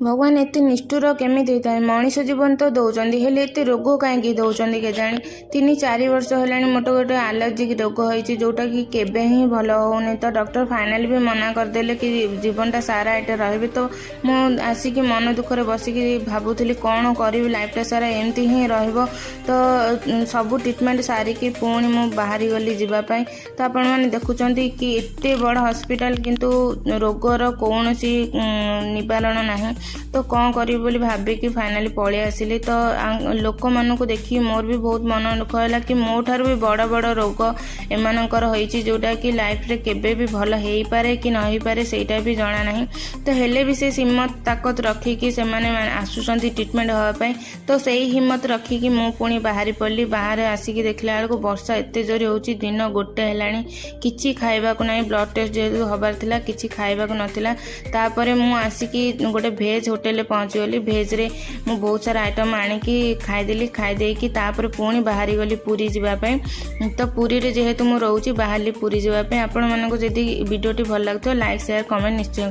भगवान एते निष्ठुर केमिति होता मनीष जीवन तो दौरान हेले एते रोग कहीं दौरान केजाणी 3-4 वर्ष है मोटे गोटे आलर्जिक रोग होती जोटा कि केबे ही भल होनी तो डॉक्टर फाइनाल भी मना करदे कि जीवनटा सारा ये रही तो मुझे आसिक मन दुखरे बसिक भावुली कौन करी लाइफटा सारा एमती ही तो सब ट्रिटमेंट सारिकी पुणी मु बाहरी गली जीवाई तो आपण मैंने देखुं कि एते बड़ हॉस्पिटल किंतु रोगर कौन निवारण ना तो कौन करी बोली भाविकी फाइनाली पलि आसिली तो लोक मानू देखी मोर भी बहुत मन दुख है कि मो ठार भी बड़ बड़ रोग एमानकर होइछि जोटा कि लाइफ रे केबे भी भल हो पारे कि न हो पारे सेटा भी जना नहीं तो हेले भी से हिम्मत ताकत रखिकी से माने आसुचंती ट्रीटमेंट होगापाई तो सही हिम्मत रखिकी मु पुणी बाहरी पड़ली बाहर आसिकी देखला बेलू वर्षा एते जोरी होची दिन गोटे हेलानी किछि खाइबाकू नहीं ब्लड टेस्ट जेहेतु हबार थिला किछि खाइबाकू नथिला तापरे मु आसिकी गोटे भेज होटेल पहुँची गली भेज रे मु बहुत सारा आइटम आनिकी खाईदेली खाईदेकी तापरे पुणी बाहरी गली पुरी जीवापाई तो पुरी रे जेहेतु मु रोची बाहरली पुरी जीवापाई आपण मानको जदी वीडियोटी भल लागतो लाइक शेयर कमेंट निश्चय